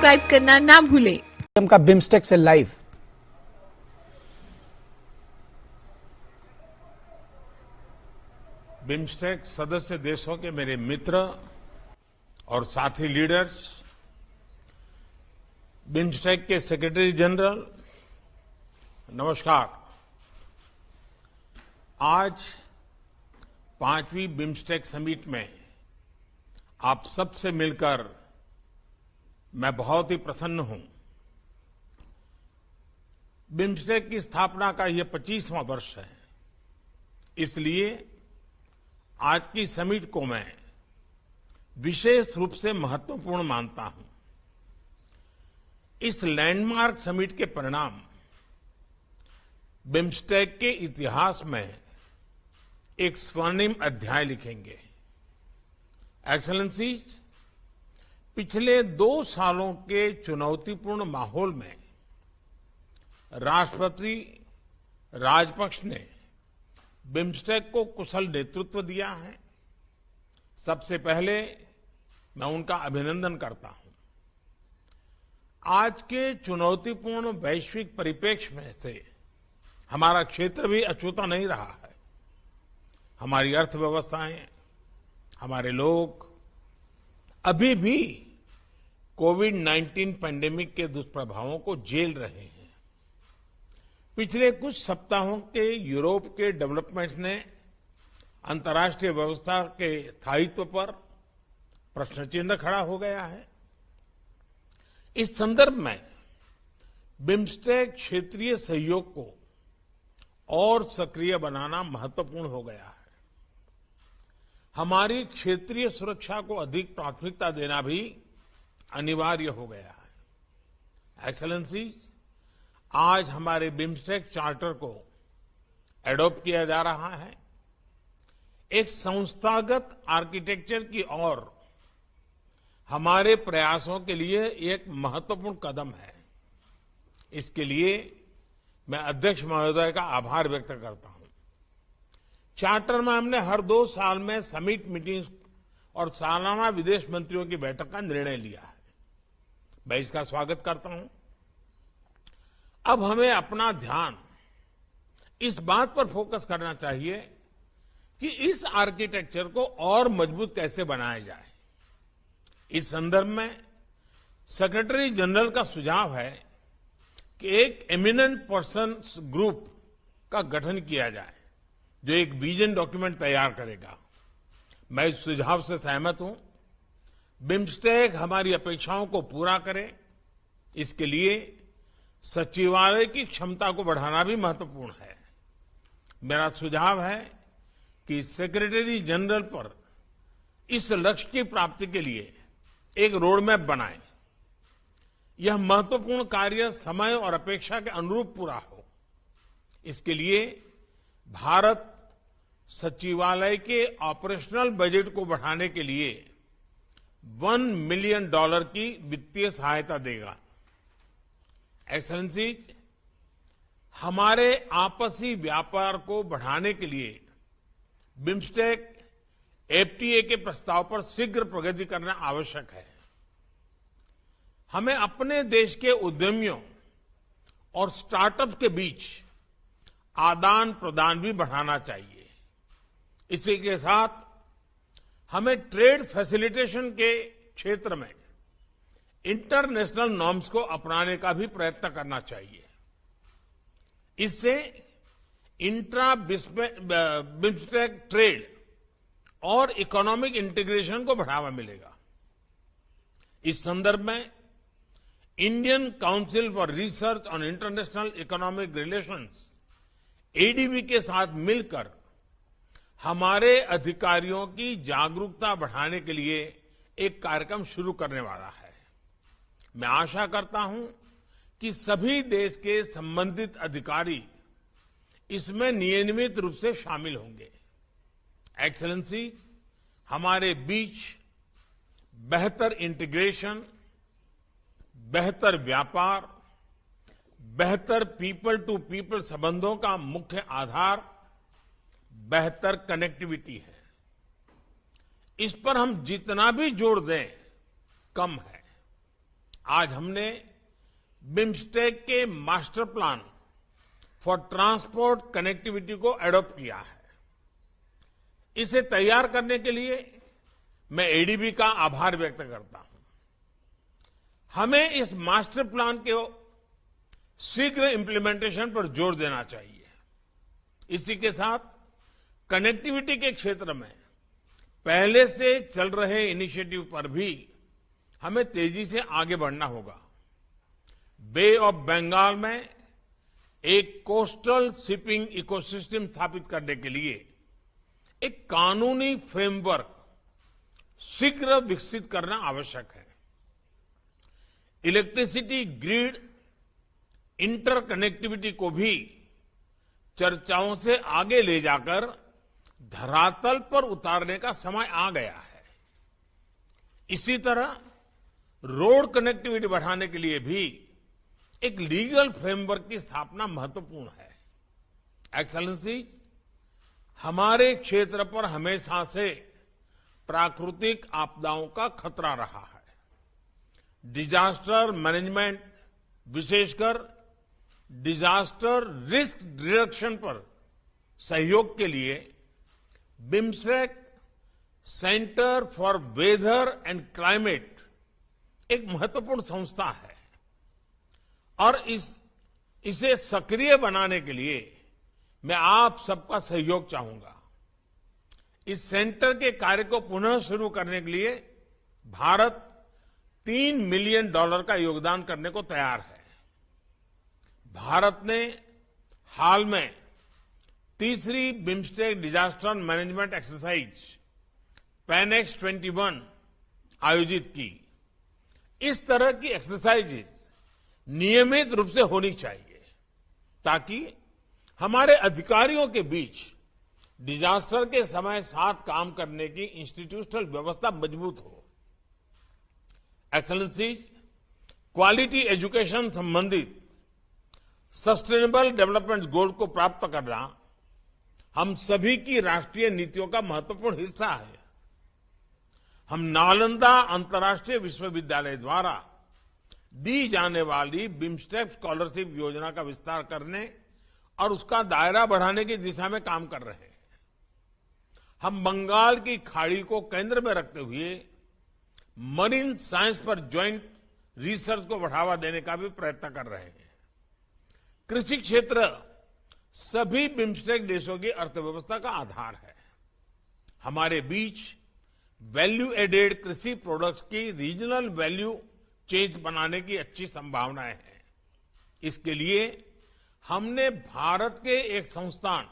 Subscribe करना ना भूलें। का बिम्स्टेक से लाइव। बिम्स्टेक सदस्य देशों के मेरे मित्र और साथी लीडर्स, बिम्स्टेक के सेक्रेटरी जनरल, नमस्कार। आज 5वीं बिम्स्टेक समिट में आप सबसे मिलकर मैं बहुत ही प्रसन्न हूं। बिम्स्टेक की स्थापना का यह 25वां वर्ष है, इसलिए आज की समिट को मैं विशेष रूप से महत्वपूर्ण मानता हूं। इस लैंडमार्क समिट के परिणाम बिम्स्टेक के इतिहास में एक स्वर्णिम अध्याय लिखेंगे। एक्सेलेंसीज, पिछले 2 सालों के चुनौतीपूर्ण माहौल में राष्ट्रपति राजपक्ष ने बिम्स्टेक को कुशल नेतृत्व दिया है। सबसे पहले मैं उनका अभिनंदन करता हूं। आज के चुनौतीपूर्ण वैश्विक परिप्रेक्ष्य में से हमारा क्षेत्र भी अछूता नहीं रहा है। हमारी अर्थव्यवस्थाएं, हमारे लोग अभी भी कोविड-19 पैंडेमिक के दुष्प्रभावों को झेल रहे हैं। पिछले कुछ सप्ताहों के यूरोप के डेवलपमेंट्स ने अंतर्राष्ट्रीय व्यवस्था के स्थायित्व पर प्रश्न चिन्ह खड़ा हो गया है। इस संदर्भ में बिम्स्टेक क्षेत्रीय सहयोग को और सक्रिय बनाना महत्वपूर्ण हो गया है। हमारी क्षेत्रीय सुरक्षा को अधिक प्राथमिकता देना भी अनिवार्य हो गया है। एक्सेलेंसीज, आज हमारे बिम्स्टेक चार्टर को एडॉप्ट किया जा रहा है। एक संस्थागत आर्किटेक्चर की ओर हमारे प्रयासों के लिए एक महत्वपूर्ण कदम है। इसके लिए मैं अध्यक्ष महोदय का आभार व्यक्त करता हूं। चार्टर में हमने हर 2 साल में समिट मीटिंग्स और सालाना विदेश मंत्रियों की बैठक का निर्णय लिया है। मैं इसका स्वागत करता हूं। अब हमें अपना ध्यान इस बात पर फोकस करना चाहिए कि इस आर्किटेक्चर को और मजबूत कैसे बनाया जाए। इस संदर्भ में सेक्रेटरी जनरल का सुझाव है कि एक एमिनेंट पर्सन्स ग्रुप का गठन किया जाए जो एक विजन डॉक्यूमेंट तैयार करेगा। मैं इस सुझाव से सहमत हूं। बिम्स्टेक हमारी अपेक्षाओं को पूरा करे, इसके लिए सचिवालय की क्षमता को बढ़ाना भी महत्वपूर्ण है। मेरा सुझाव है कि सेक्रेटरी जनरल पर इस लक्ष्य की प्राप्ति के लिए एक रोड मैप बनाएं। यह महत्वपूर्ण कार्य समय और अपेक्षा के अनुरूप पूरा हो। इसके लिए भारत सचिवालय के ऑपरेशनल बजट को बढ़ाने के लिए $1 मिलियन की वित्तीय सहायता देगा। एक्सेलेंसीज, हमारे आपसी व्यापार को बढ़ाने के लिए बिम्स्टेक एफटीए के प्रस्ताव पर शीघ्र प्रगति करना आवश्यक है। हमें अपने देश के उद्यमियों और स्टार्टअप्स के बीच आदान प्रदान भी बढ़ाना चाहिए। इसी के साथ हमें ट्रेड फैसिलिटेशन के क्षेत्र में इंटरनेशनल नॉर्म्स को अपनाने का भी प्रयत्न करना चाहिए। इससे इंट्रा बिम्स्टेक ट्रेड और इकोनॉमिक इंटीग्रेशन को बढ़ावा मिलेगा। इस संदर्भ में Indian council for research on international economic relations ADB के साथ मिलकर हमारे अधिकारियों की जागरूकता बढ़ाने के लिए एक कार्यक्रम शुरू करने वाला है। मैं आशा करता हूं कि सभी देश के संबंधित अधिकारी इसमें नियमित रूप से शामिल होंगे। एक्सेलेंसीज, हमारे बीच बेहतर इंटीग्रेशन, बेहतर व्यापार, बेहतर पीपल टू पीपल संबंधों का मुख्य आधार बेहतर कनेक्टिविटी है। इस पर हम जितना भी जोर दें कम है। आज हमने बिम्स्टेक के master plan for transport connectivity को एडॉप्ट किया है। इसे तैयार करने के लिए मैं एडीबी का आभार व्यक्त करता हूं। हमें इस मास्टर प्लान के शीघ्र इंप्लीमेंटेशन पर जोर देना चाहिए। इसी के साथ कनेक्टिविटी के क्षेत्र में पहले से चल रहे इनिशिएटिव पर भी हमें तेजी से आगे बढ़ना होगा। बे ऑफ बंगाल में एक कोस्टल शिपिंग इकोसिस्टम स्थापित करने के लिए एक कानूनी फ्रेमवर्क शीघ्र विकसित करना आवश्यक है। इलेक्ट्रिसिटी ग्रिड इंटरकनेक्टिविटी को भी चर्चाओं से आगे ले जाकर धरातल पर उतारने का समय आ गया है। इसी तरह रोड कनेक्टिविटी बढ़ाने के लिए भी एक लीगल फ्रेमवर्क की स्थापना महत्वपूर्ण है। एक्सेलेंसी, हमारे क्षेत्र पर हमेशा से प्राकृतिक आपदाओं का खतरा रहा है। डिजास्टर मैनेजमेंट, विशेषकर डिजास्टर रिस्क रिडक्शन पर सहयोग के लिए BIMSTEC centre for weather and climate एक महत्वपूर्ण संस्था है और इसे सक्रिय बनाने के लिए मैं आप सबका सहयोग चाहूंगा। इस सेंटर के कार्य को पुनः शुरू करने के लिए भारत $3 मिलियन का योगदान करने को तैयार है। भारत ने हाल में तीसरी बिम्स्टेक डिजास्टर मैनेजमेंट एक्सरसाइज पैनेक्स 21 आयोजित की। इस तरह की एक्सरसाइजेज नियमित रूप से होनी चाहिए ताकि हमारे अधिकारियों के बीच डिजास्टर के समय साथ काम करने की इंस्टीट्यूशनल व्यवस्था मजबूत हो। एक्सेलेंसीज, क्वालिटी एजुकेशन संबंधित सस्टेनेबल डेवलपमेंट गोल को प्राप्त करना हम सभी की राष्ट्रीय नीतियों का महत्वपूर्ण हिस्सा है। हम नालंदा अंतर्राष्ट्रीय विश्वविद्यालय द्वारा दी जाने वाली बिम्स्टेक स्कॉलरशिप योजना का विस्तार करने और उसका दायरा बढ़ाने की दिशा में काम कर रहे हैं। हम बंगाल की खाड़ी को केंद्र में रखते हुए मरीन साइंस पर ज्वाइंट रिसर्च को बढ़ावा देने का भी प्रयत्न कर रहे हैं। कृषि क्षेत्र सभी बिम्स्टेक देशों की अर्थव्यवस्था का आधार है। हमारे बीच वैल्यू एडेड कृषि प्रोडक्ट्स की रीजनल वैल्यू चेन बनाने की अच्छी संभावनाएं हैं। इसके लिए हमने भारत के एक संस्थान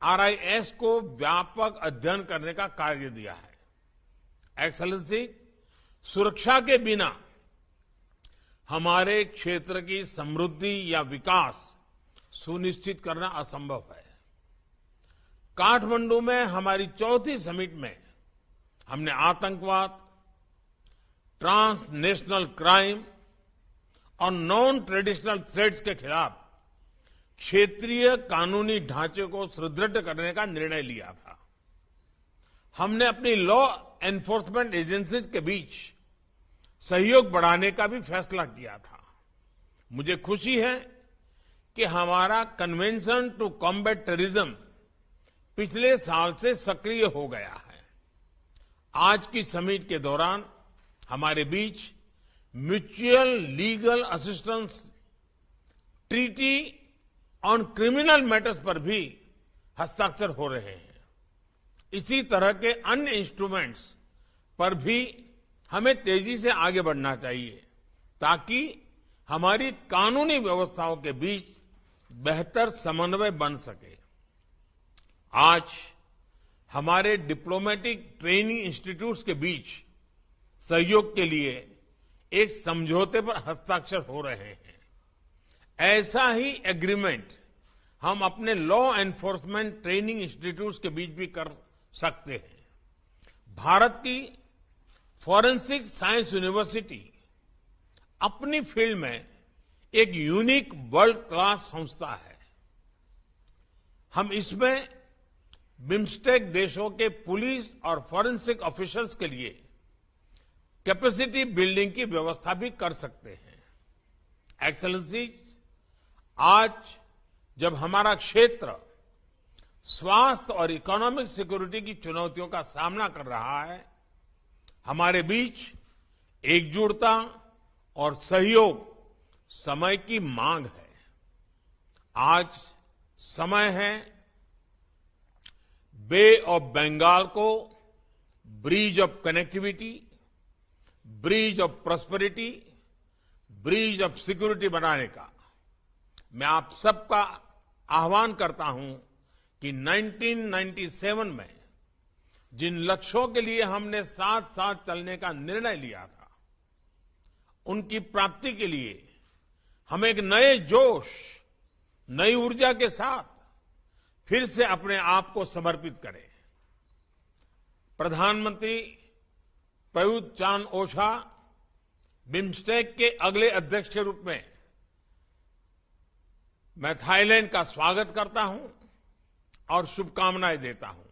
RIS को व्यापक अध्ययन करने का कार्य दिया है। एक्सेलेंसी, सुरक्षा के बिना हमारे क्षेत्र की समृद्धि या विकास सुनिश्चित करना असंभव है। काठमांडू में हमारी चौथी समिट में हमने आतंकवाद, ट्रांसनेशनल क्राइम और नॉन ट्रेडिशनल थ्रेट्स के खिलाफ क्षेत्रीय कानूनी ढांचे को सुदृढ़ करने का निर्णय लिया था। हमने अपनी लॉ एनफोर्समेंट एजेंसीज के बीच सहयोग बढ़ाने का भी फैसला किया था। मुझे खुशी है कि हमारा कन्वेंशन टू कॉम्बैट टेररिज्म पिछले साल से सक्रिय हो गया है। आज की समिट के दौरान हमारे बीच mutual legal assistance treaty on criminal matters पर भी हस्ताक्षर हो रहे हैं। इसी तरह के अन्य इंस्ट्रूमेंट्स पर भी हमें तेजी से आगे बढ़ना चाहिए ताकि हमारी कानूनी व्यवस्थाओं के बीच बेहतर समन्वय बन सके। आज हमारे डिप्लोमेटिक ट्रेनिंग इंस्टीट्यूट्स के बीच सहयोग के लिए एक समझौते पर हस्ताक्षर हो रहे हैं। ऐसा ही एग्रीमेंट हम अपने लॉ एनफोर्समेंट ट्रेनिंग इंस्टीट्यूट्स के बीच भी कर सकते हैं। भारत की फॉरेंसिक साइंस यूनिवर्सिटी अपनी फील्ड में एक यूनिक वर्ल्ड क्लास संस्था है। हम इसमें बिम्स्टेक देशों के पुलिस और फॉरेंसिक ऑफिसर्स के लिए कैपेसिटी बिल्डिंग की व्यवस्था भी कर सकते हैं। एक्सेलेंसीज, आज जब हमारा क्षेत्र स्वास्थ्य और इकोनॉमिक सिक्योरिटी की चुनौतियों का सामना कर रहा है, हमारे बीच एकजुटता और सहयोग समय की मांग है। आज समय है बे ऑफ बंगाल को bridge of connectivity, bridge of prosperity, bridge of security बनाने का। मैं आप सबका आह्वान करता हूं कि 1997 में जिन लक्ष्यों के लिए हमने साथ साथ चलने का निर्णय लिया था, उनकी प्राप्ति के लिए हम एक नए जोश, नई ऊर्जा के साथ फिर से अपने आप को समर्पित करें। प्रधानमंत्री प्रयुत चान-ओछा बिम्स्टेक के अगले अध्यक्ष के रूप में मैं थाईलैंड का स्वागत करता हूं और शुभकामनाएं देता हूं।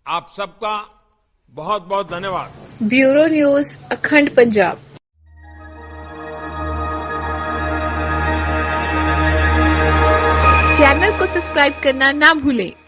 आप सबका बहुत बहुत धन्यवाद। ब्यूरो न्यूज, अखंड पंजाब। चैनल को सब्सक्राइब करना ना भूलें।